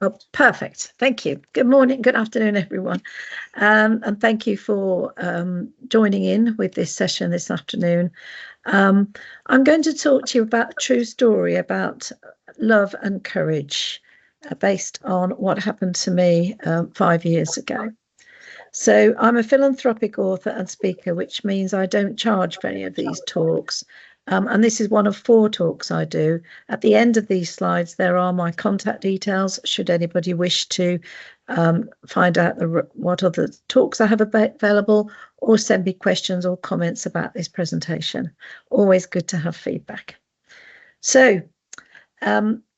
Oh, perfect. Thank you. Good morning, good afternoon, everyone. And thank you for joining in with this session this afternoon. I'm going to talk to you about a true story about love and courage based on what happened to me 5 years ago. So I'm a philanthropic author and speaker, which means I don't charge for any of these talks. And this is one of 4 talks I do. At the end of these slides, there are my contact details, should anybody wish to find out what other talks I have available, or send me questions or comments about this presentation. Always good to have feedback. So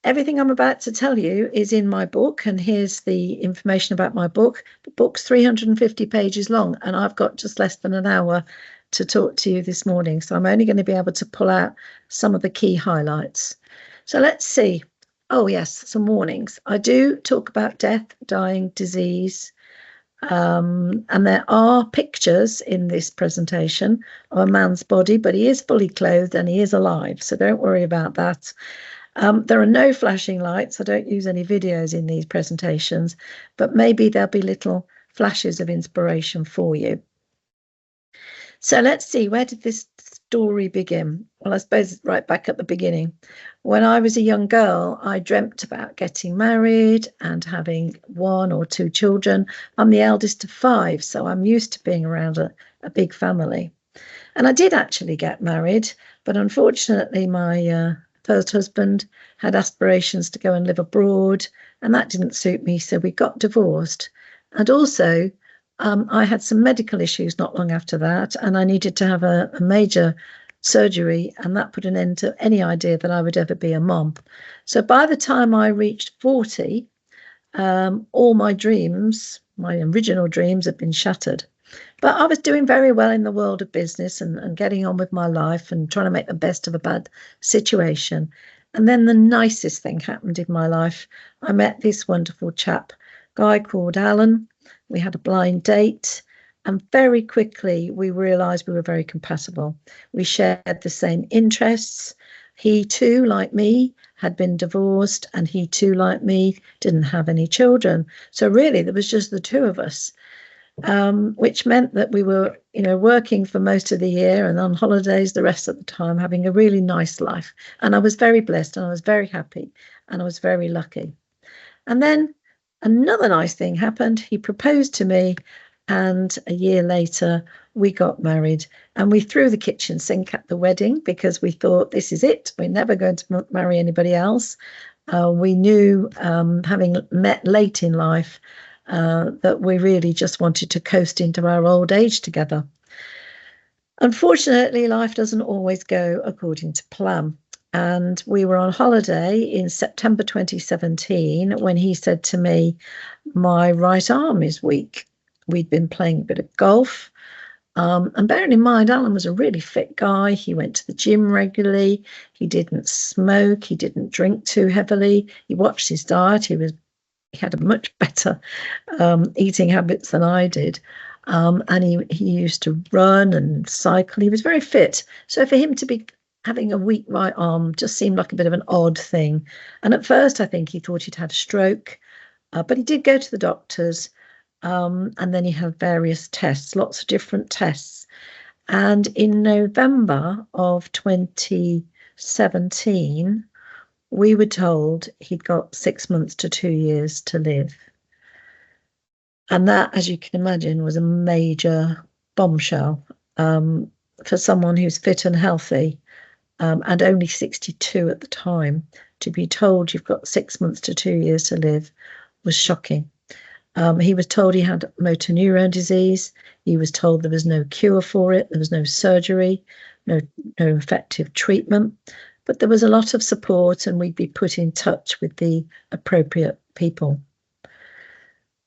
everything I'm about to tell you is in my book, and here's the information about my book. The book's 350 pages long, and I've got just less than an hour to talk to you this morning, so I'm only going to be able to pull out some of the key highlights. So let's see. Oh yes, some warnings. I do talk about death, dying, disease, and there are pictures in this presentation of a man's body, but he is fully clothed and he is alive, so don't worry about that. There are no flashing lights. I don't use any videos in these presentations, but maybe there'll be little flashes of inspiration for you. So let's see, where did this story begin? Well, I suppose right back at the beginning. When I was a young girl, I dreamt about getting married and having 1 or 2 children. I'm the eldest of 5, so I'm used to being around a big family. And I did actually get married, but unfortunately my first husband had aspirations to go and live abroad, and that didn't suit me, so we got divorced. And also I had some medical issues not long after that, and I needed to have a major surgery, and that put an end to any idea that I would ever be a mom. So by the time I reached 40, all my dreams, my original dreams, had been shattered. But I was doing very well in the world of business and getting on with my life and trying to make the best of a bad situation. And then the nicest thing happened in my life. I met this wonderful chap, guy called Alan. We had a blind date, and very quickly we realised we were very compatible. We shared the same interests. He too, like me, had been divorced, and he too, like me, didn't have any children. So really there was just the 2 of us, which meant that we were, working for most of the year and on holidays the rest of the time, having a really nice life. And I was very blessed, and I was very happy, and I was very lucky. And then another nice thing happened. He proposed to me, and a year later we got married, and we threw the kitchen sink at the wedding because we thought, this is it. We're never going to marry anybody else. We knew, having met late in life, that we really just wanted to coast into our old age together. Unfortunately, life doesn't always go according to plan. And we were on holiday in September 2017 when he said to me, my right arm is weak. We'd been playing a bit of golf. And bearing in mind, Alan was a really fit guy. He went to the gym regularly. He didn't smoke. He didn't drink too heavily. He watched his diet. He had a much better eating habits than I did. And he used to run and cycle. He was very fit. So for him to be having a weak right arm just seemed like a bit of an odd thing. And at first, I think he thought he'd had a stroke, but he did go to the doctors, and then he had various tests, lots of different tests. And in November of 2017, we were told he'd got 6 months to 2 years to live. And that, as you can imagine, was a major bombshell for someone who's fit and healthy. And only 62 at the time, to be told you've got 6 months to 2 years to live was shocking. He was told he had motor neuron disease. He was told there was no cure for it. There was no surgery, no effective treatment. But there was a lot of support, and we'd be put in touch with the appropriate people.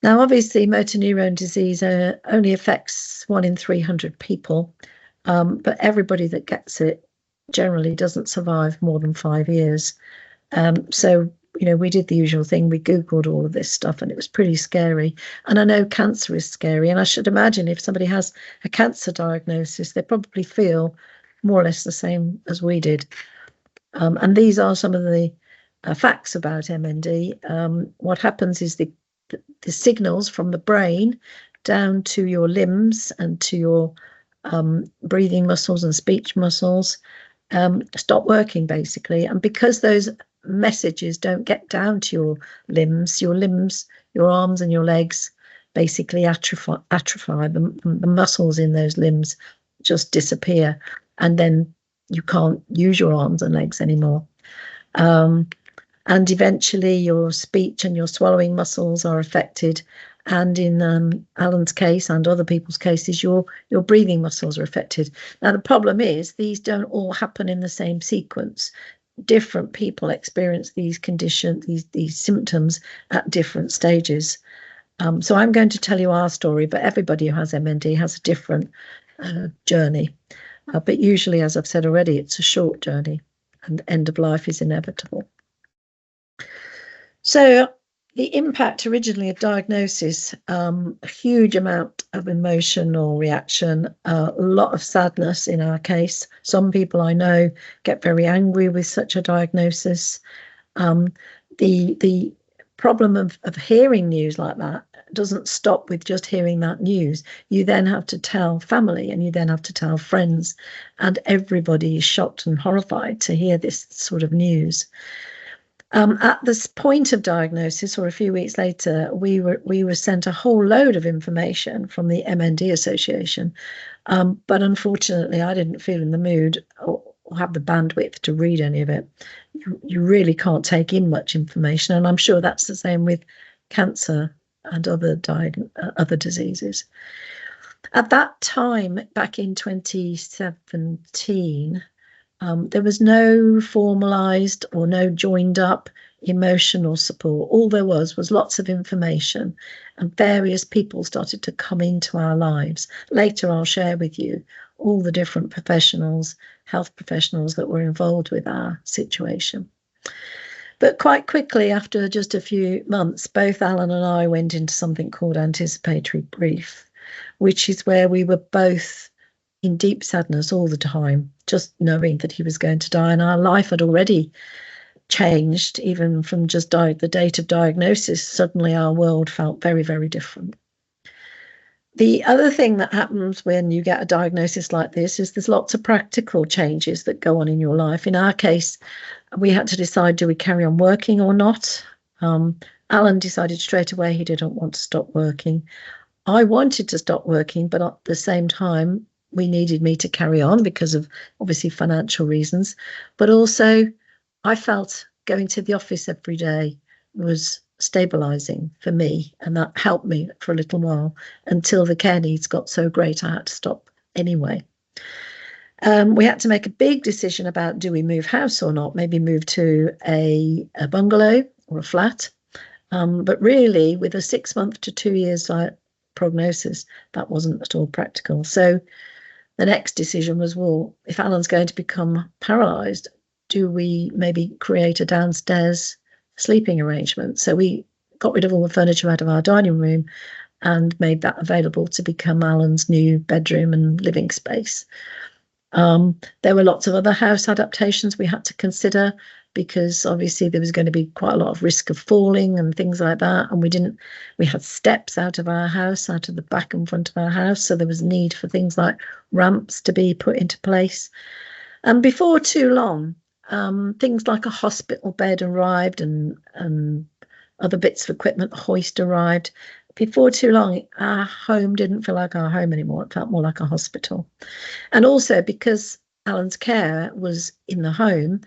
Now, obviously, motor neuron disease only affects 1 in 300 people, but everybody that gets it generally doesn't survive more than 5 years. So, we did the usual thing. We Googled all of this stuff, and it was pretty scary. And I know cancer is scary. And I should imagine if somebody has a cancer diagnosis, they probably feel more or less the same as we did. And these are some of the facts about MND. What happens is the signals from the brain down to your limbs and to your breathing muscles and speech muscles stop working, basically. And because those messages don't get down to your limbs, your arms and your legs basically atrophy. The muscles in those limbs just disappear, and then you can't use your arms and legs anymore. And eventually your speech and your swallowing muscles are affected. And in Alan's case and other people's cases, your breathing muscles are affected. Now, the problem is these don't all happen in the same sequence. Different people experience these conditions, these symptoms at different stages. So I'm going to tell you our story, but everybody who has MND has a different journey. But usually, as I've said already, it's a short journey, and end of life is inevitable. So the impact originally of diagnosis, a huge amount of emotional reaction, a lot of sadness in our case. Some people I know get very angry with such a diagnosis. The problem of hearing news like that doesn't stop with just hearing that news. You then have to tell family, and you then have to tell friends, and everybody is shocked and horrified to hear this sort of news. At this point of diagnosis, or a few weeks later, we were sent a whole load of information from the MND Association, but unfortunately, I didn't feel in the mood or have the bandwidth to read any of it. You really can't take in much information, and I'm sure that's the same with cancer and other diseases. At that time, back in 2017. There was no formalised or no joined up emotional support. All there was lots of information, and various people started to come into our lives. Later, I'll share with you all the different professionals, health professionals that were involved with our situation. But quite quickly, after just a few months, both Alan and I went into something called anticipatory grief, which is where we were both in deep sadness all the time, just knowing that he was going to die. And our life had already changed, even from just the date of diagnosis. Suddenly our world felt very, very different. The other thing that happens when you get a diagnosis like this is there's lots of practical changes that go on in your life. In our case, we had to decide, do we carry on working or not? Alan decided straight away he didn't want to stop working. I wanted to stop working, but at the same time, we needed me to carry on because of obviously financial reasons. But also, I felt going to the office every day was stabilising for me, and that helped me for a little while until the care needs got so great I had to stop anyway. We had to make a big decision about, do we move house or not? Maybe move to a bungalow or a flat. But really, with a 6 month to 2 years prognosis, that wasn't at all practical. So the next decision was, well, if Alan's going to become paralysed, do we maybe create a downstairs sleeping arrangement? So we got rid of all the furniture out of our dining room and made that available to become Alan's new bedroom and living space. There were lots of other house adaptations we had to consider, because obviously there was going to be quite a lot of risk of falling and things like that. And we had steps out of our house, out of the back and front of our house. So there was need for things like ramps to be put into place. And before too long, things like a hospital bed arrived and other bits of equipment, hoist arrived. Before too long, our home didn't feel like our home anymore. It felt more like a hospital. And also because Alan's care was in the home,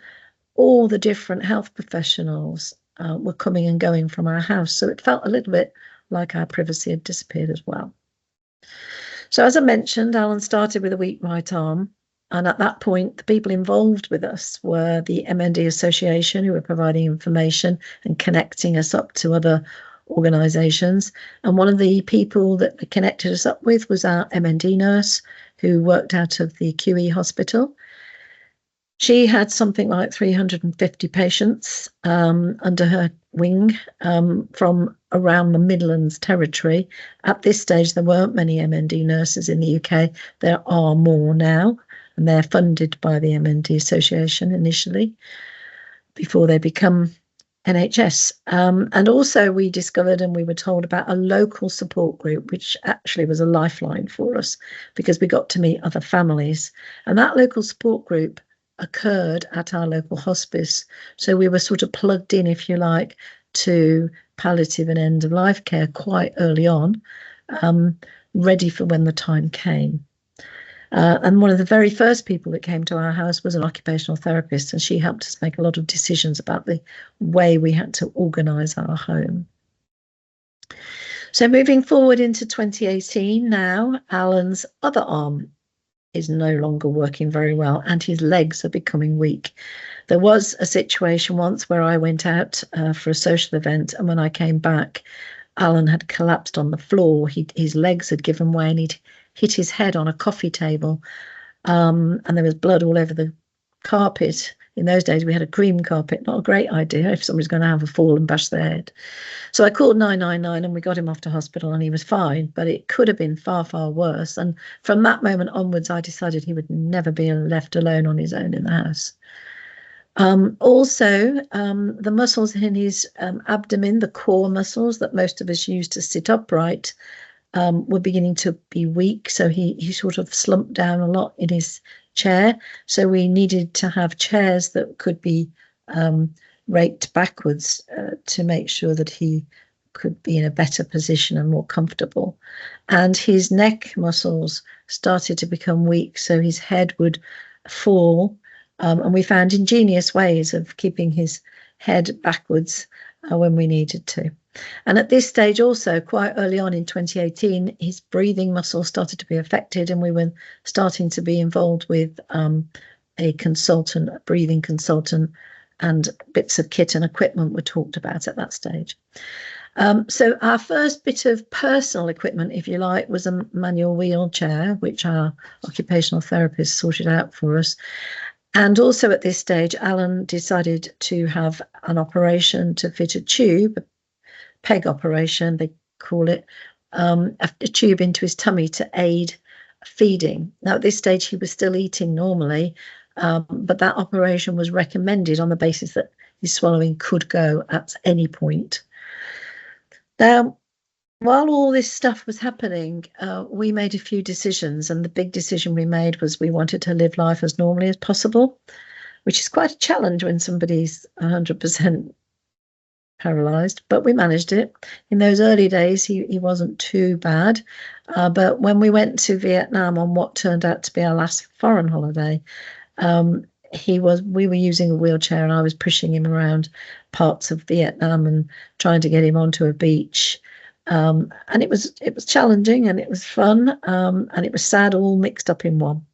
all the different health professionals were coming and going from our house. So it felt a little bit like our privacy had disappeared as well. So as I mentioned, Alan started with a weak right arm. And at that point, the people involved with us were the MND Association, who were providing information and connecting us up to other organisations. And one of the people that they connected us up with was our MND nurse, who worked out of the QE hospital. She had something like 350 patients under her wing from around the Midlands territory. At this stage, there weren't many MND nurses in the UK. There are more now, and they're funded by the MND Association initially, before they become NHS. And also we discovered and we were told about a local support group, which actually was a lifeline for us because we got to meet other families. And that local support group occurred at our local hospice. So we were sort of plugged in, if you like, to palliative and end of life care quite early on, ready for when the time came. And one of the very first people that came to our house was an occupational therapist, and she helped us make a lot of decisions about the way we had to organise our home. So moving forward into 2018 now, Alan's other arm is no longer working very well and his legs are becoming weak. There was a situation once where I went out for a social event, and when I came back, Alan had collapsed on the floor. His legs had given way and he'd hit his head on a coffee table, and there was blood all over the carpet. In those days, we had a cream carpet. Not a great idea if somebody's going to have a fall and bash their head. So I called 999 and we got him off to hospital and he was fine, but it could have been far, far worse. And from that moment onwards, I decided he would never be left alone on his own in the house. Also, the muscles in his abdomen, the core muscles that most of us use to sit upright, were beginning to be weak. So he sort of slumped down a lot in his chair. So we needed to have chairs that could be raked backwards to make sure that he could be in a better position and more comfortable. And his neck muscles started to become weak, so his head would fall. And we found ingenious ways of keeping his head backwards when we needed to. And at this stage also, quite early on in 2018, his breathing muscles started to be affected, and we were starting to be involved with a consultant, a breathing consultant, and bits of kit and equipment were talked about at that stage. So our first bit of personal equipment, if you like, was a manual wheelchair, which our occupational therapist sorted out for us. And also at this stage, Alan decided to have an operation to fit a tube, PEG operation, they call it, a tube into his tummy to aid feeding. Now, at this stage, he was still eating normally, but that operation was recommended on the basis that his swallowing could go at any point. Now, while all this stuff was happening, we made a few decisions, and the big decision we made was we wanted to live life as normally as possible, which is quite a challenge when somebody's 100% paralysed, but we managed it. In those early days, he wasn't too bad, but when we went to Vietnam on what turned out to be our last foreign holiday, we were using a wheelchair and I was pushing him around parts of Vietnam and trying to get him onto a beach. And it was challenging and it was fun, and it was sad, all mixed up in one.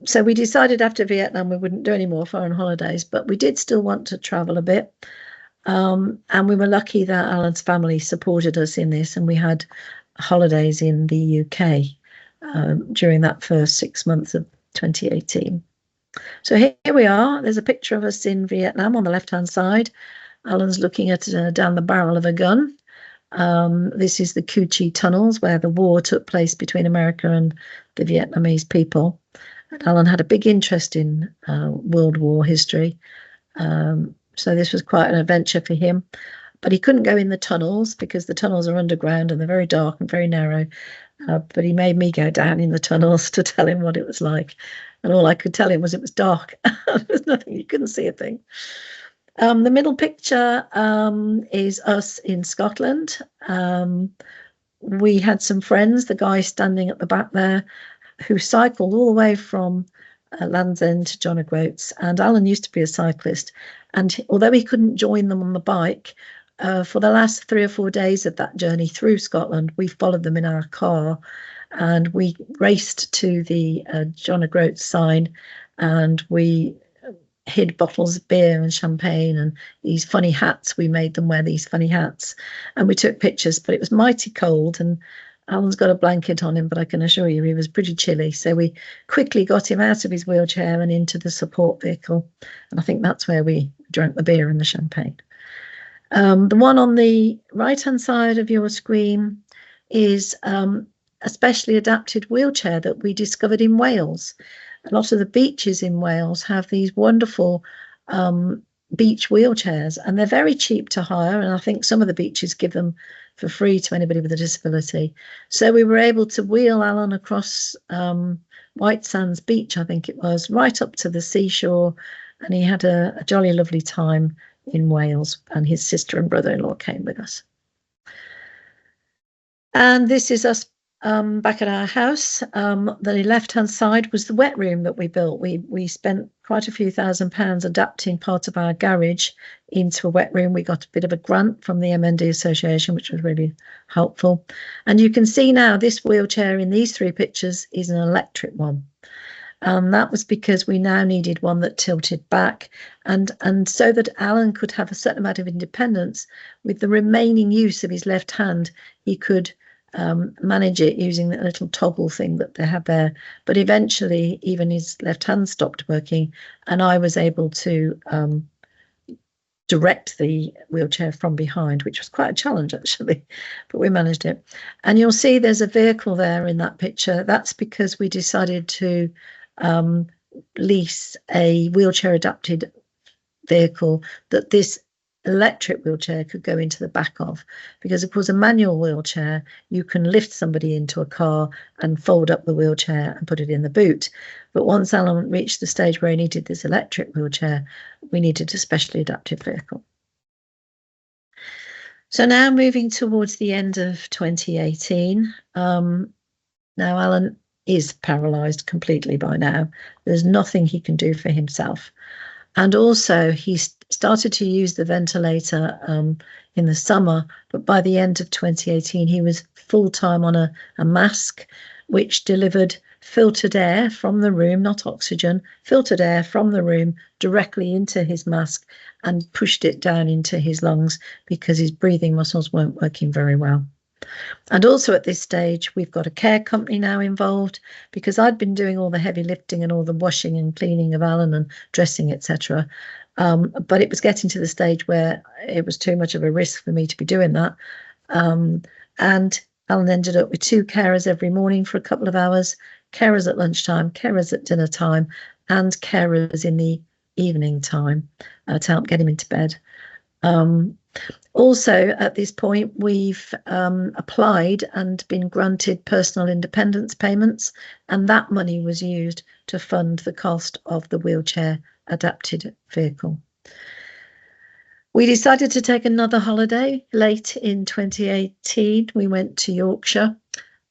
So we decided after Vietnam we wouldn't do any more foreign holidays, but we did still want to travel a bit. And we were lucky that Alan's family supported us in this, and we had holidays in the UK during that first 6 months of 2018. So here we are. There's a picture of us in Vietnam on the left-hand side. Alan's looking at down the barrel of a gun. This is the Cu Chi tunnels where the war took place between America and the Vietnamese people. And Alan had a big interest in World War history. So this was quite an adventure for him. But he couldn't go in the tunnels because the tunnels are underground and they're very dark and very narrow. But he made me go down in the tunnels to tell him what it was like. And all I could tell him was it was dark. There was nothing, you couldn't see a thing. The middle picture is us in Scotland. We had some friends, the guy standing at the back there, who cycled all the way from Land's End to John O'Groats. And Alan used to be a cyclist. And although he couldn't join them on the bike, for the last 3 or 4 days of that journey through Scotland, we followed them in our car and we raced to the John O'Groats sign, and we hid bottles of beer and champagne and these funny hats. We made them wear these funny hats and we took pictures, but it was mighty cold and Alan's got a blanket on him, but I can assure you he was pretty chilly. So we quickly got him out of his wheelchair and into the support vehicle. And I think that's where we drank the beer and the champagne. The one on the right-hand side of your screen is a specially adapted wheelchair that we discovered in Wales. A lot of the beaches in Wales have these wonderful beach wheelchairs, and they're very cheap to hire, and I think some of the beaches give them for free to anybody with a disability. So we were able to wheel Alan across White Sands Beach, I think it was, right up to the seashore, and he had a jolly lovely time in Wales, and his sister and brother-in-law came with us. And this is us back at our house. The left-hand side was the wet room that we built. We spent quite a few £1,000s adapting part of our garage into a wet room. We got a bit of a grant from the MND Association, which was really helpful. And you can see now this wheelchair in these 3 pictures is an electric one. That was because we now needed one that tilted back, and so that Alan could have a certain amount of independence. With the remaining use of his left hand, he could manage it using the little toggle thing that they have there. But eventually, even his left hand stopped working, and I was able to direct the wheelchair from behind, which was quite a challenge actually, but we managed it. And you'll see there's a vehicle there in that picture. That's because we decided to lease a wheelchair adapted vehicle that this electric wheelchair could go into the back of, because of course a manual wheelchair, you can lift somebody into a car and fold up the wheelchair and put it in the boot. But once Alan reached the stage where he needed this electric wheelchair, we needed a specially adapted vehicle. So now moving towards the end of 2018, now Alan is paralysed completely by now. There's nothing he can do for himself. And also he's started to use the ventilator in the summer, but by the end of 2018, he was full-time on a mask, which delivered filtered air from the room, not oxygen, filtered air from the room directly into his mask and pushed it down into his lungs because his breathing muscles weren't working very well. And also at this stage, we've got a care company now involved, because I'd been doing all the heavy lifting and all the washing and cleaning of Alan and dressing, etc. But it was getting to the stage where it was too much of a risk for me to be doing that. And Alan ended up with 2 carers every morning for a couple of hours, carers at lunchtime, carers at dinner time, and carers in the evening time to help get him into bed. Also, at this point, we've applied and been granted personal independence payments, and that money was used to fund the cost of the wheelchair adapted vehicle. We decided to take another holiday late in 2018. We went to Yorkshire,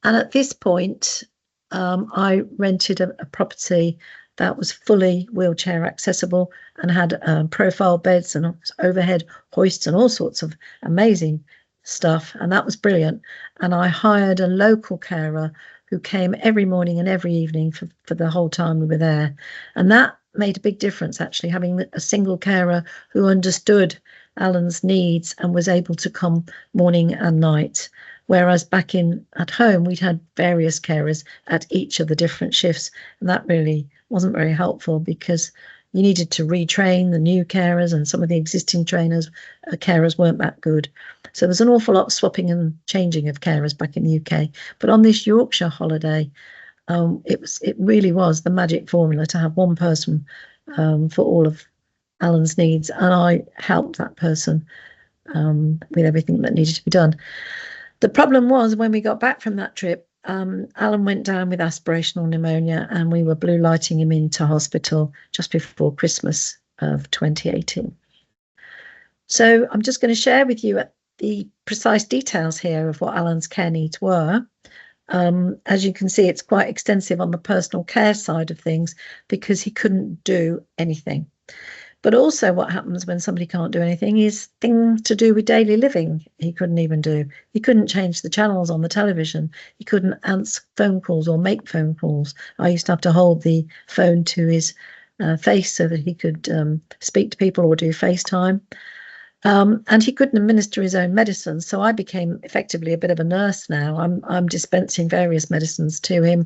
and at this point, I rented a property that was fully wheelchair accessible and had profile beds and overhead hoists and all sorts of amazing stuff. And that was brilliant. And I hired a local carer who came every morning and every evening for the whole time we were there. And that made a big difference, actually, having a single carer who understood Alan's needs and was able to come morning and night. Whereas back at home, we'd had various carers at each of the different shifts, and that really wasn't very helpful because you needed to retrain the new carers, and some of the existing carers weren't that good. So there's an awful lot of swapping and changing of carers back in the UK. But on this Yorkshire holiday, it really was the magic formula to have one person for all of Alan's needs, and I helped that person with everything that needed to be done. The problem was when we got back from that trip, Alan went down with aspirational pneumonia, and we were blue lighting him into hospital just before Christmas of 2018. So I'm just going to share with you the precise details here of what Alan's care needs were. As you can see, it's quite extensive on the personal care side of things because he couldn't do anything. But also what happens when somebody can't do anything is things to do with daily living he couldn't even do. He couldn't change the channels on the television. He couldn't answer phone calls or make phone calls. I used to have to hold the phone to his face so that he could speak to people or do FaceTime. And he couldn't administer his own medicines. So I became effectively a bit of a nurse now. I'm dispensing various medicines to him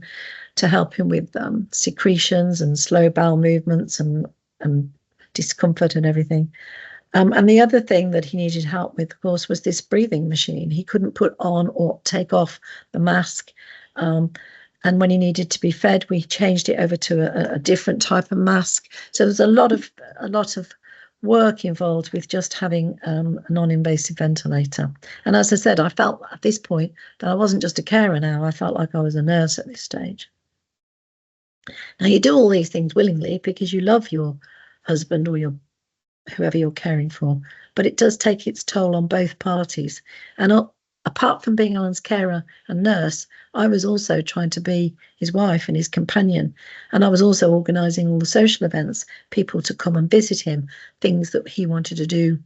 to help him with secretions and slow bowel movements and discomfort and everything. And the other thing that he needed help with, of course, was this breathing machine. He couldn't put on or take off the mask. And when he needed to be fed, we changed it over to a different type of mask. So there's a lot of work involved with just having a non-invasive ventilator. And as I said, I felt at this point that I wasn't just a carer now, I felt like I was a nurse at this stage. Now, you do all these things willingly because you love your husband or your whoever you're caring for, but it does take its toll on both parties. And apart from being Alan's carer and nurse, I was also trying to be his wife and his companion. And I was also organising all the social events, people to come and visit him, things that he wanted to do,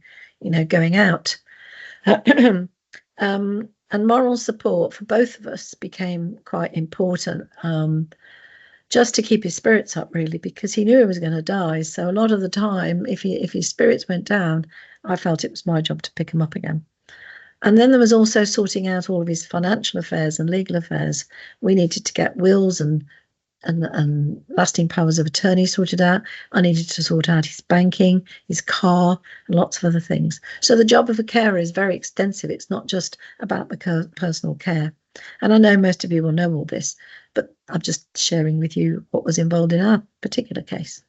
going out. And moral support for both of us became quite important, just to keep his spirits up, really, because he knew he was going to die. So a lot of the time, if his spirits went down, I felt it was my job to pick him up again. And then there was also sorting out all of his financial affairs and legal affairs. We needed to get wills and lasting powers of attorney sorted out. I needed to sort out his banking, his car, and lots of other things. So the job of a carer is very extensive. It's not just about the personal care. And I know most of you will know all this, but I'm just sharing with you what was involved in our particular case.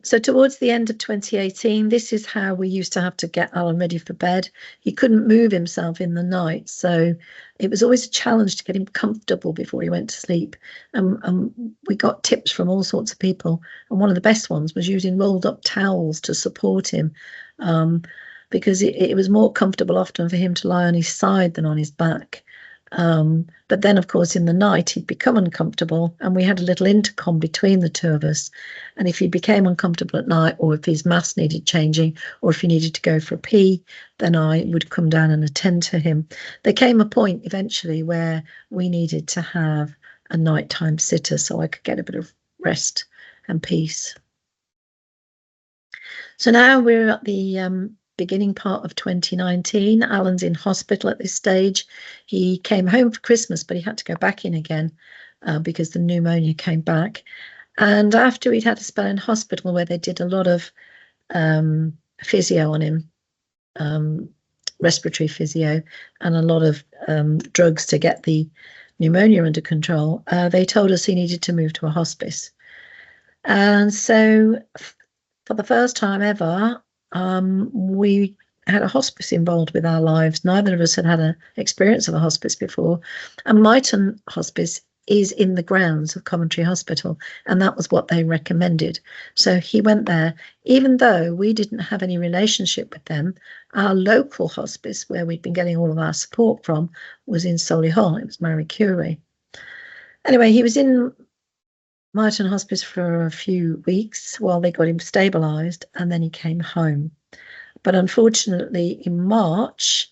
So towards the end of 2018, this is how we used to have to get Alan ready for bed. He couldn't move himself in the night, so it was always a challenge to get him comfortable before he went to sleep. And we got tips from all sorts of people, and one of the best ones was using rolled up towels to support him, because it was more comfortable often for him to lie on his side than on his back. But then, of course, in the night, he'd become uncomfortable, and we had a little intercom between the two of us. And if he became uncomfortable at night, or if his mask needed changing, or if he needed to go for a pee, then I would come down and attend to him. There came a point eventually where we needed to have a nighttime sitter so I could get a bit of rest and peace. So now we're at the beginning part of 2019. Alan's in hospital at this stage. He came home for Christmas, but he had to go back in again because the pneumonia came back. And after he'd had a spell in hospital where they did a lot of physio on him, respiratory physio, and a lot of drugs to get the pneumonia under control, they told us he needed to move to a hospice. And so for the first time ever, we had a hospice involved with our lives. Neither of us had had an experience of a hospice before. And Myton Hospice is in the grounds of Coventry Hospital, and that was what they recommended. So he went there, even though we didn't have any relationship with them. Our local hospice, where we'd been getting all of our support from, was in Solihull. It was Marie Curie. Anyway, he was in Myton Hospice for a few weeks while they got him stabilised, and then he came home. But unfortunately, in March,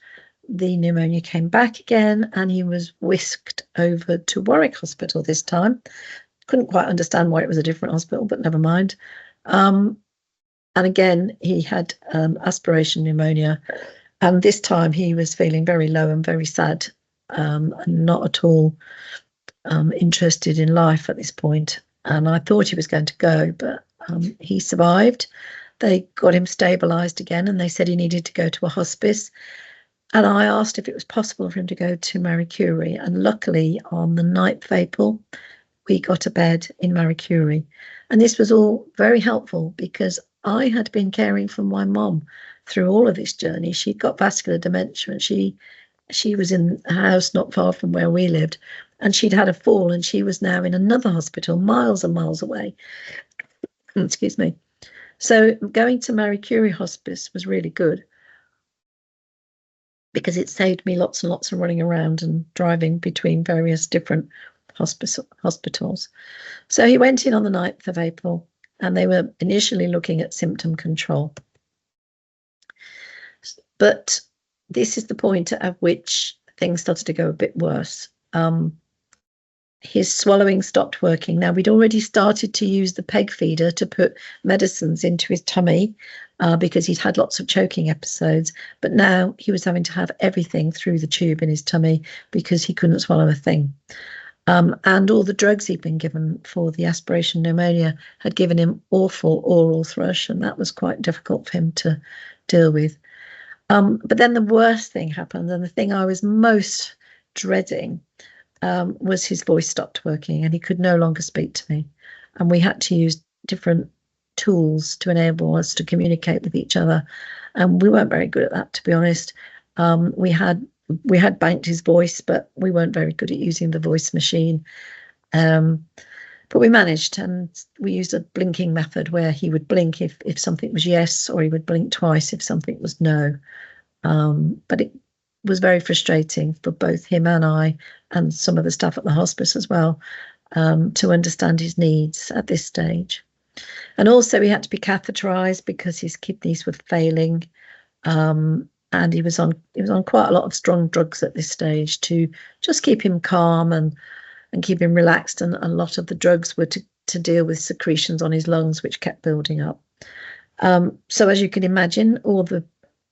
the pneumonia came back again, and he was whisked over to Warwick Hospital this time. Couldn't quite understand why it was a different hospital, but never mind. And again, he had aspiration pneumonia, and this time he was feeling very low and very sad, and not at all interested in life at this point. And I thought he was going to go, but he survived. They got him stabilised again, and they said he needed to go to a hospice. And I asked if it was possible for him to go to Marie Curie. And luckily, on the 9th of April, we got a bed in Marie Curie. And this was all very helpful because I had been caring for my mum through all of this journey. She'd got vascular dementia, and she was in a house not far from where we lived, and she'd had a fall, and she was now in another hospital miles and miles away. Excuse me. So going to Marie Curie Hospice was really good because it saved me lots and lots of running around and driving between various different hospitals. So he went in on the 9th of April, and they were initially looking at symptom control. But this is the point at which things started to go a bit worse. His swallowing stopped working. Now, we'd already started to use the peg feeder to put medicines into his tummy because he'd had lots of choking episodes. But now he was having to have everything through the tube in his tummy because he couldn't swallow a thing. And all the drugs he'd been given for the aspiration pneumonia had given him awful oral thrush, and that was quite difficult for him to deal with. But then the worst thing happened, and the thing I was most dreading was his voice stopped working, and he could no longer speak to me. And we had to use different tools to enable us to communicate with each other. And we weren't very good at that, to be honest. We had banked his voice, but we weren't very good at using the voice machine. But we managed, and we used a blinking method where he would blink if something was yes, or he would blink twice if something was no. But it was very frustrating for both him and I, and some of the staff at the hospice as well, to understand his needs at this stage. And also he had to be catheterized because his kidneys were failing. And he was on quite a lot of strong drugs at this stage to just keep him calm and keep him relaxed. And a lot of the drugs were to deal with secretions on his lungs, which kept building up. So as you can imagine, all the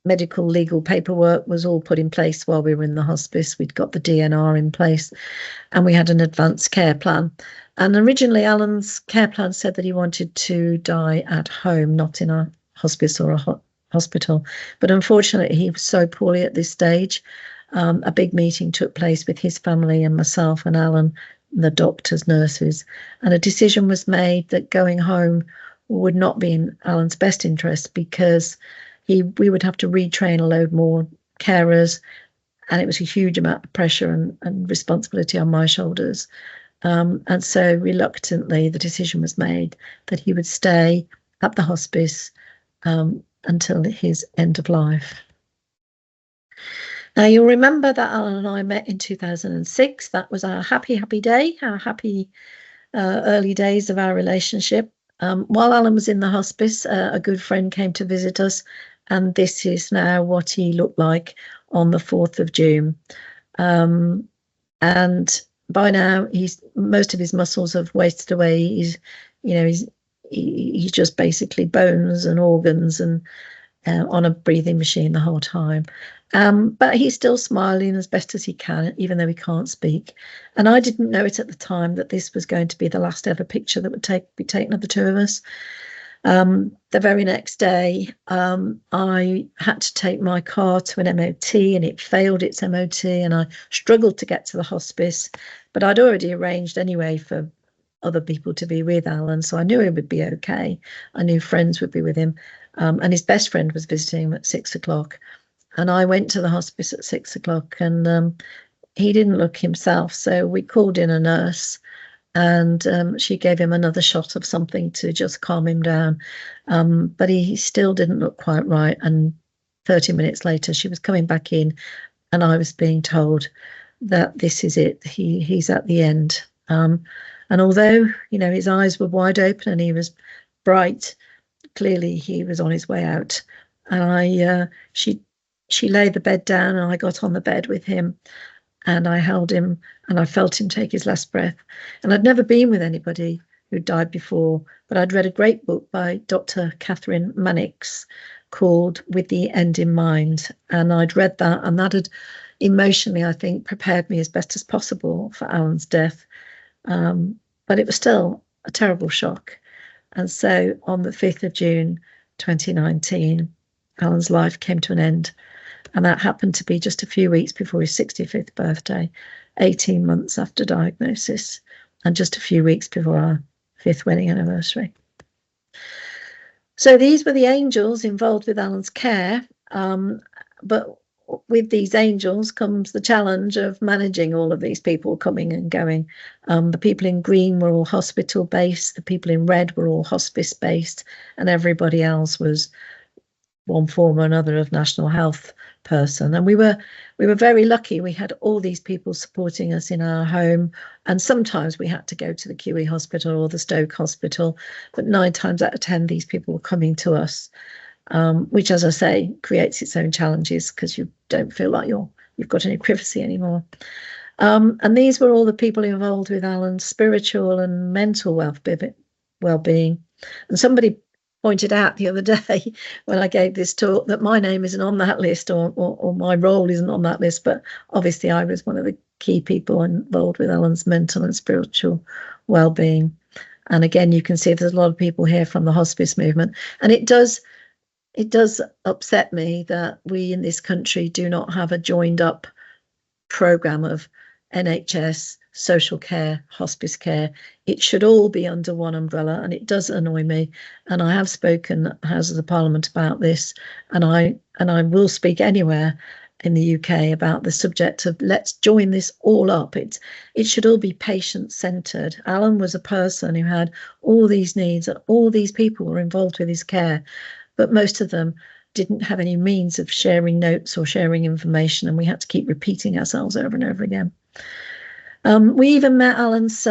medical legal paperwork was all put in place while we were in the hospice. We'd got the DNR in place, and we had an advanced care plan. And originally Alan's care plan said that he wanted to die at home, not in a hospice or a hospital. But unfortunately, he was so poorly at this stage. A big meeting took place with his family and myself and Alan, the doctors, nurses, and a decision was made that going home would not be in Alan's best interest, because we would have to retrain a load more carers, and it was a huge amount of pressure and responsibility on my shoulders. And so reluctantly, the decision was made that he would stay at the hospice until his end of life. Now, you'll remember that Alan and I met in 2006. That was our happy day, our happy early days of our relationship. While Alan was in the hospice, a good friend came to visit us, and this is now what he looked like on the 4th of June. And by now, most of his muscles have wasted away. He's just basically bones and organs, and on a breathing machine the whole time. But he's still smiling as best as he can, even though he can't speak. And I didn't know it at the time that this was going to be the last ever picture that would be taken of the two of us. The very next day, I had to take my car to an MOT, and it failed its MOT, and I struggled to get to the hospice. But I'd already arranged anyway for other people to be with Alan, so I knew he would be okay. I knew friends would be with him, and his best friend was visiting him at 6 o'clock. And I went to the hospice at 6 o'clock, and he didn't look himself. So we called in a nurse, and she gave him another shot of something to just calm him down. But he still didn't look quite right. And 30 minutes later, she was coming back in, and I was being told that this is it. He's at the end. And although, his eyes were wide open and he was bright, clearly he was on his way out. And she laid the bed down, and I got on the bed with him, and I held him, and I felt him take his last breath. And I'd never been with anybody who died before, but I'd read a great book by Dr. Catherine Mannix called With the End in Mind. And I'd read that, and that had emotionally, I think, prepared me as best as possible for Alan's death. But it was still a terrible shock. And so on the 5th of June, 2019, Alan's life came to an end. And that happened to be just a few weeks before his 65th birthday, 18 months after diagnosis, and just a few weeks before our 5th wedding anniversary. So these were the angels involved with Alan's care. But with these angels comes the challenge of managing all of these people coming and going. The people in green were all hospital based, the people in red were all hospice based, and everybody else was one form or another of national health person. And we were very lucky. We had all these people supporting us in our home, and sometimes we had to go to the QE hospital or the Stoke hospital, but 9 times out of 10 these people were coming to us, which, as I say, creates its own challenges because you don't feel like you've got any privacy anymore. And these were all the people involved with Alan's spiritual and mental well-being. And somebody pointed out the other day when I gave this talk that my name isn't on that list, or my role isn't on that list, but obviously I was one of the key people involved with Alan's mental and spiritual well-being. And again, you can see there's a lot of people here from the hospice movement, and it does upset me that we in this country do not have a joined up program of NHS, social care, hospice care. It should all be under one umbrella, and it does annoy me. And I have spoken at the House of the Parliament about this, and I will speak anywhere in the UK about the subject of let's join this all up. It should all be patient-centred. Alan was a person who had all these needs, and all these people were involved with his care, but most of them didn't have any means of sharing notes or sharing information, and we had to keep repeating ourselves over and over again. We even met Alan's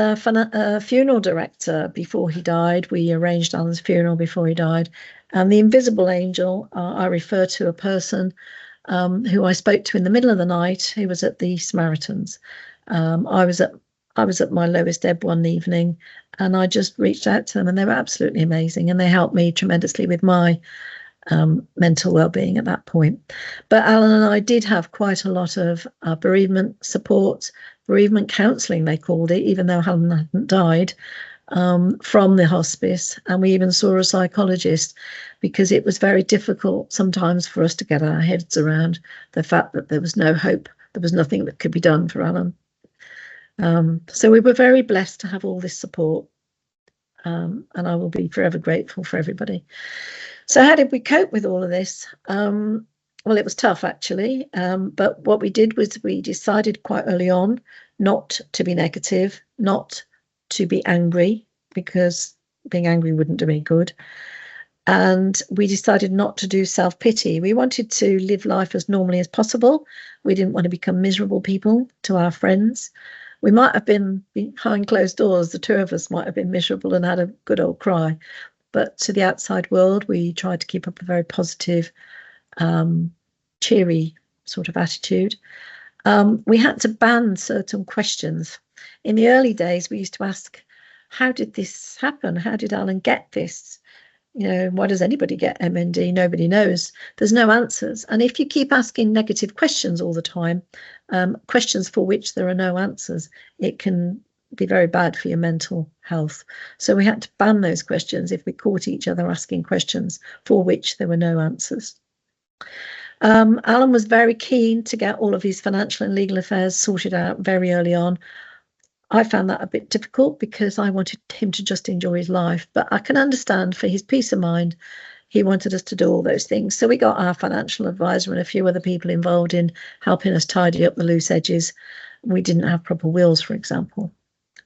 funeral director before he died. We arranged Alan's funeral before he died. And the invisible angel, I refer to a person who I spoke to in the middle of the night, who was at the Samaritans. I was at my lowest ebb one evening, and I just reached out to them, and they were absolutely amazing, and they helped me tremendously with my mental well-being at that point. But Alan and I did have quite a lot of bereavement support, bereavement counselling they called it, even though Alan hadn't died, from the hospice. And we even saw a psychologist, because it was very difficult sometimes for us to get our heads around the fact that there was no hope, there was nothing that could be done for Alan. So we were very blessed to have all this support, and I will be forever grateful for everybody. So how did we cope with all of this? Well, it was tough, actually. But what we did was we decided quite early on not to be negative, not to be angry, because being angry wouldn't do any good. And we decided not to do self-pity. We wanted to live life as normally as possible. We didn't want to become miserable people to our friends. We might have been behind closed doors. The two of us might have been miserable and had a good old cry. But to the outside world, we tried to keep up a very positive, cheery sort of attitude. We had to ban certain questions. In the early days, we used to ask, how did this happen? How did Alan get this? Why does anybody get MND? Nobody knows. There's no answers. And if you keep asking negative questions all the time, questions for which there are no answers, it can be very bad for your mental health. So we had to ban those questions if we caught each other asking questions for which there were no answers. Alan was very keen to get all of his financial and legal affairs sorted out very early on. I found that a bit difficult because I wanted him to just enjoy his life, but I can understand for his peace of mind, he wanted us to do all those things. So we got our financial advisor and a few other people involved in helping us tidy up the loose edges. We didn't have proper wills, for example.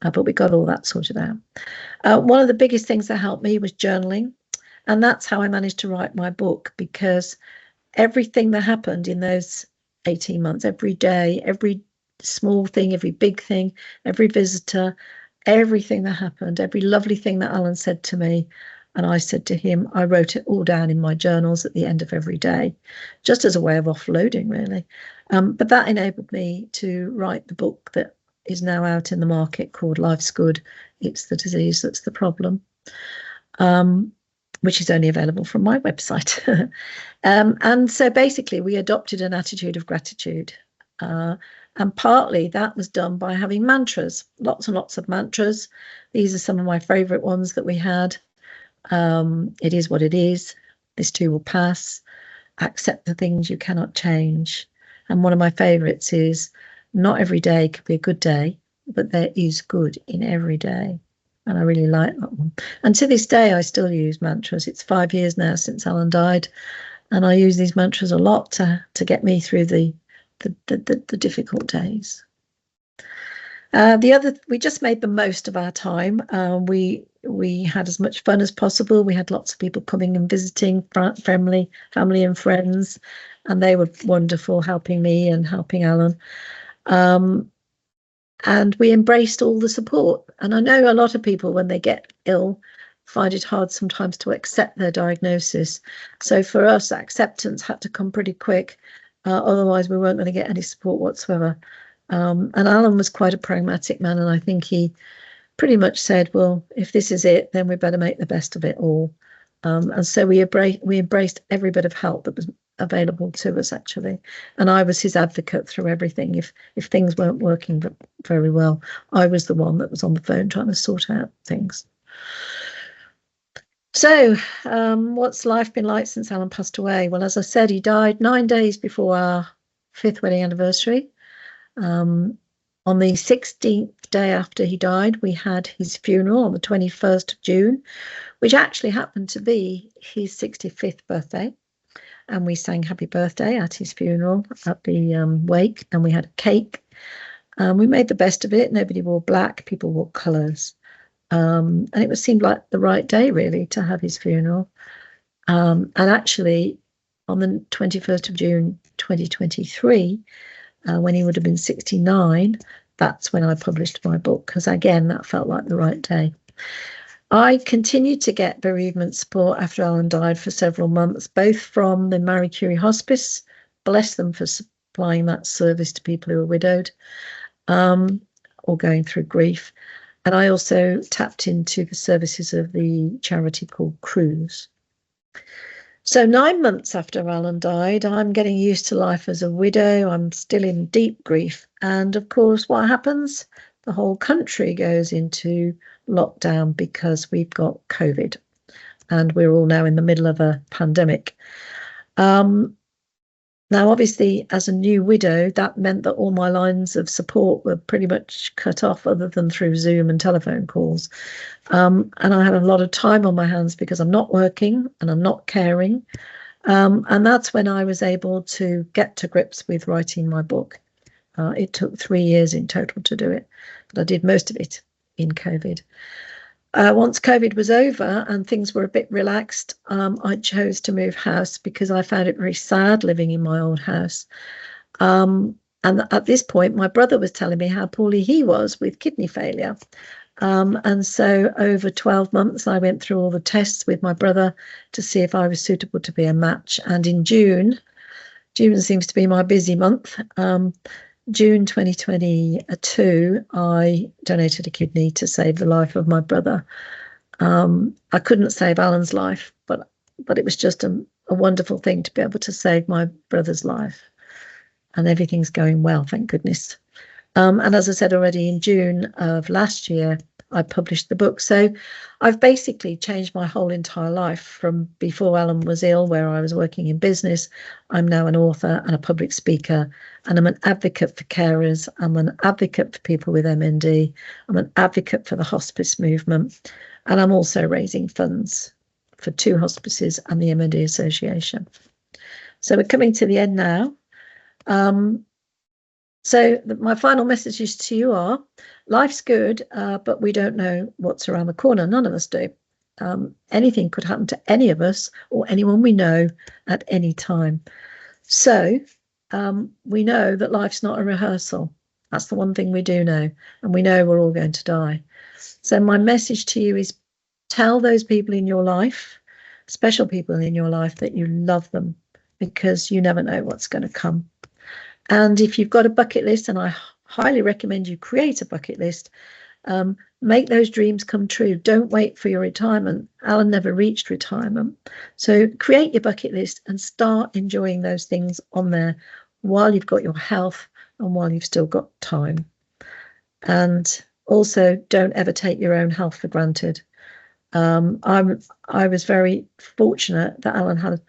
But we got all that sorted out. One of the biggest things that helped me was journaling. And that's how I managed to write my book, because everything that happened in those 18 months, every day, every small thing, every big thing, every visitor, everything that happened, every lovely thing that Alan said to me and I said to him, I wrote it all down in my journals at the end of every day, just as a way of offloading, really. But that enabled me to write the book that is now out in the market called Life's Good. It's the disease that's the problem, which is only available from my website. And so basically we adopted an attitude of gratitude. And partly that was done by having mantras, lots and lots of mantras. These are some of my favourite ones that we had. It is what it is. This too will pass. Accept the things you cannot change. And one of my favourites is, not every day could be a good day, but there is good in every day. And I really like that one. And to this day, I still use mantras. It's 5 years now since Alan died. And I use these mantras a lot to get me through the difficult days. We just made the most of our time. We had as much fun as possible. We had lots of people coming and visiting, family and friends, and they were wonderful, helping me and helping Alan. And we embraced all the support. And I know a lot of people, when they get ill, find it hard sometimes to accept their diagnosis. So for us, acceptance had to come pretty quick. Otherwise, we weren't going to get any support whatsoever. And Alan was quite a pragmatic man, and I think he pretty much said, well, if this is it, then we better make the best of it all. And so we embraced every bit of help that was available to us, actually. And I was his advocate through everything. If things weren't working very well, I was the one that was on the phone trying to sort out things. So what's life been like since Alan passed away? Well, as I said, he died 9 days before our 5th wedding anniversary. On the 16th day after he died, we had his funeral on the 21st of June, which actually happened to be his 65th birthday. And we sang happy birthday at his funeral, at the wake, and we had a cake. We made the best of it. Nobody wore black, people wore colours. And it seemed like the right day, really, to have his funeral. And actually, on the 21st of June 2023, when he would have been 69, that's when I published my book, because again, that felt like the right day. I continued to get bereavement support after Alan died for several months, both from the Marie Curie Hospice, bless them for supplying that service to people who are widowed or going through grief. And I also tapped into the services of the charity called Cruise. So 9 months after Alan died, I'm getting used to life as a widow. I'm still in deep grief. And of course, what happens? The whole country goes into lockdown because we've got COVID. And we're all now in the middle of a pandemic. Now, obviously, as a new widow, that meant that all my lines of support were pretty much cut off other than through Zoom and telephone calls. And I had a lot of time on my hands because I'm not working and I'm not caring. And that's when I was able to get to grips with writing my book. It took 3 years in total to do it, but I did most of it in COVID. Once COVID was over and things were a bit relaxed, I chose to move house because I found it very sad living in my old house. And at this point, my brother was telling me how poorly he was with kidney failure. And so over 12 months, I went through all the tests with my brother to see if I was suitable to be a match. And in June seems to be my busy month. June 2022, I donated a kidney to save the life of my brother. I couldn't save Alan's life, but it was just a wonderful thing to be able to save my brother's life. And everything's going well, thank goodness. And as I said already, in June of last year, I published the book. So I've basically changed my whole entire life from before Alan was ill, where I was working in business. I'm now an author and a public speaker, and I'm an advocate for carers. I'm an advocate for people with MND. I'm an advocate for the hospice movement. And I'm also raising funds for 2 hospices and the MND Association. So we're coming to the end now. So my final messages to you are, life's good, but we don't know what's around the corner. None of us do. Anything could happen to any of us or anyone we know at any time. So we know that life's not a rehearsal. That's the one thing we do know. And we know we're all going to die. So my message to you is, tell those people in your life, special people in your life, that you love them, because you never know what's going to come. And if you've got a bucket list, and I highly recommend you create a bucket list, make those dreams come true. Don't wait for your retirement. Alan never reached retirement. So create your bucket list and start enjoying those things on there while you've got your health and while you've still got time. And also, don't ever take your own health for granted. I was very fortunate that Alan had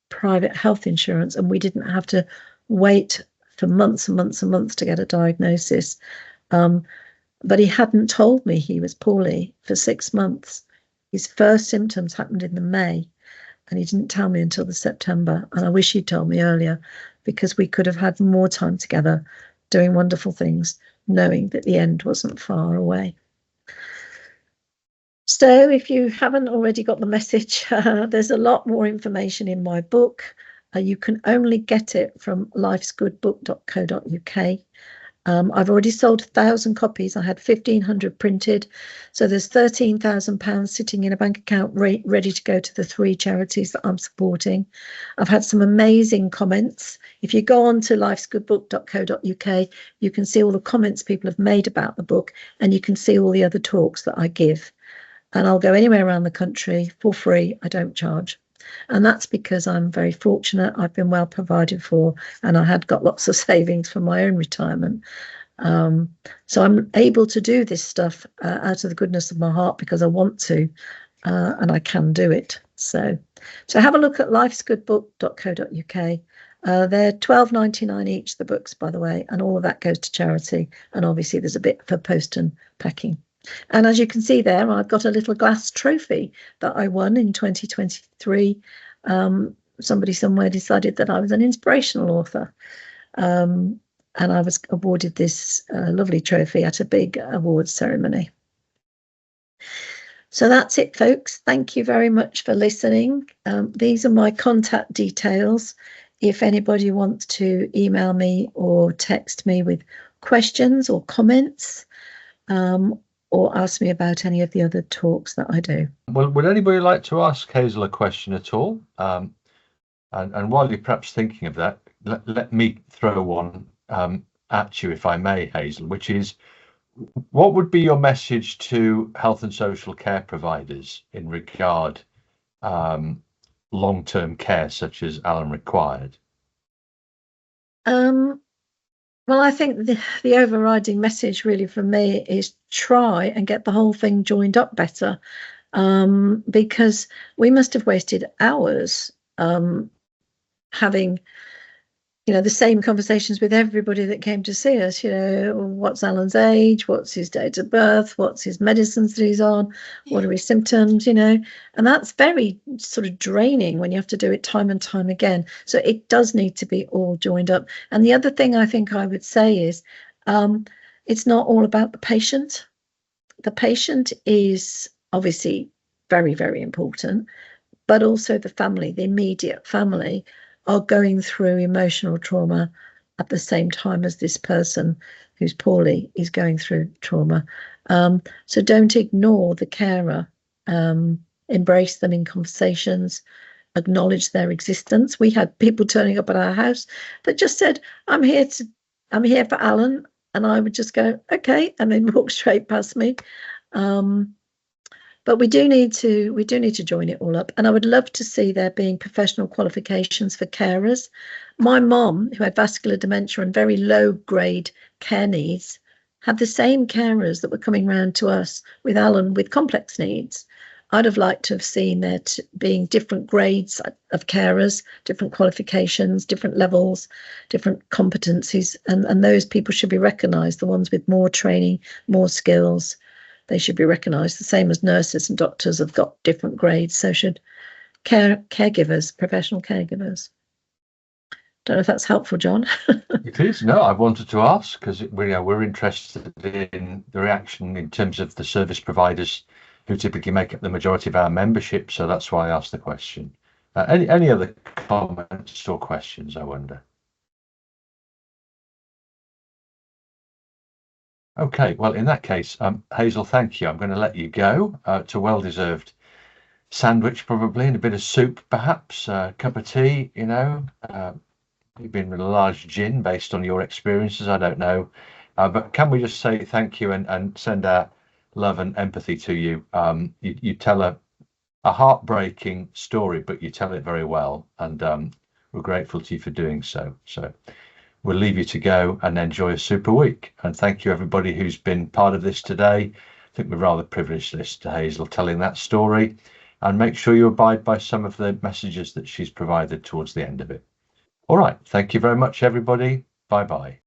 private health insurance and we didn't have to wait for months and months and months to get a diagnosis. But he hadn't told me he was poorly for 6 months. His first symptoms happened in the May, and he didn't tell me until the September. And I wish he'd told me earlier, because we could have had more time together doing wonderful things, knowing that the end wasn't far away. So if you haven't already got the message, there's a lot more information in my book. You can only get it from lifesgoodbook.co.uk. I've already sold 1,000 copies. I had 1,500 printed. So there's £13,000 sitting in a bank account ready to go to the 3 charities that I'm supporting. I've had some amazing comments. If you go on to lifesgoodbook.co.uk, you can see all the comments people have made about the book, and you can see all the other talks that I give. And I'll go anywhere around the country for free. I don't charge. And that's because I'm very fortunate. I've been well provided for, and I had got lots of savings for my own retirement. So I'm able to do this stuff out of the goodness of my heart because I want to, and I can do it. So have a look at lifesgoodbook.co.uk They're £12.99 each, the books, by the way, and all of that goes to charity. And obviously there's a bit for post and packing. And as you can see there, I've got a little glass trophy that I won in 2023. Somebody somewhere decided that I was an inspirational author. And I was awarded this lovely trophy at a big awards ceremony. So that's it, folks. Thank you very much for listening. These are my contact details. If anybody wants to email me or text me with questions or comments, or ask me about any of the other talks that I do. Well, would anybody like to ask Hazel a question at all? And while you're perhaps thinking of that, let me throw one at you, if I may, Hazel, which is, what would be your message to health and social care providers in regard long-term care such as Alan required? Well, I think the overriding message really for me is try and get the whole thing joined up better, because we must have wasted hours having the same conversations with everybody that came to see us. What's Alan's age, what's his date of birth, what's his medicines that he's on, what are his symptoms, and that's very sort of draining when you have to do it time and time again. So it does need to be all joined up. And the other thing I think I would say is it's not all about the patient. The patient is obviously very, very important, but also the family, the immediate family, are going through emotional trauma at the same time as this person who's poorly is going through trauma. So don't ignore the carer. Embrace them in conversations, acknowledge their existence. We had people turning up at our house that just said, I'm here for Alan, and I would just go, okay, and then walk straight past me. But we do need to join it all up. And I would love to see there being professional qualifications for carers. My mom, who had vascular dementia and very low grade care needs, had the same carers that were coming round to us with Alan with complex needs. I'd have liked to have seen there being different grades of carers, different qualifications, different levels, different competencies, and those people should be recognised, the ones with more training, more skills. They should be recognised, the same as nurses and doctors have got different grades. So should caregivers, professional caregivers. Don't know if that's helpful, John. It is. No, I wanted to ask because we're interested in the reaction in terms of the service providers who typically make up the majority of our membership. So that's why I asked the question. Any other comments or questions, I wonder? Okay, well, in that case, Hazel, thank you. I'm going to let you go to well-deserved sandwich, probably, and a bit of soup, perhaps, a cup of tea, you've been with a large gin based on your experiences, I don't know. But can we just say thank you and send our love and empathy to you? You tell a heartbreaking story, but you tell it very well, and we're grateful to you for doing so. So we'll leave you to go and enjoy a super week. And thank you, everybody who's been part of this today. I think we're rather privileged this to Hazel telling that story. And make sure you abide by some of the messages that she's provided towards the end of it. All right. Thank you very much, everybody. Bye-bye.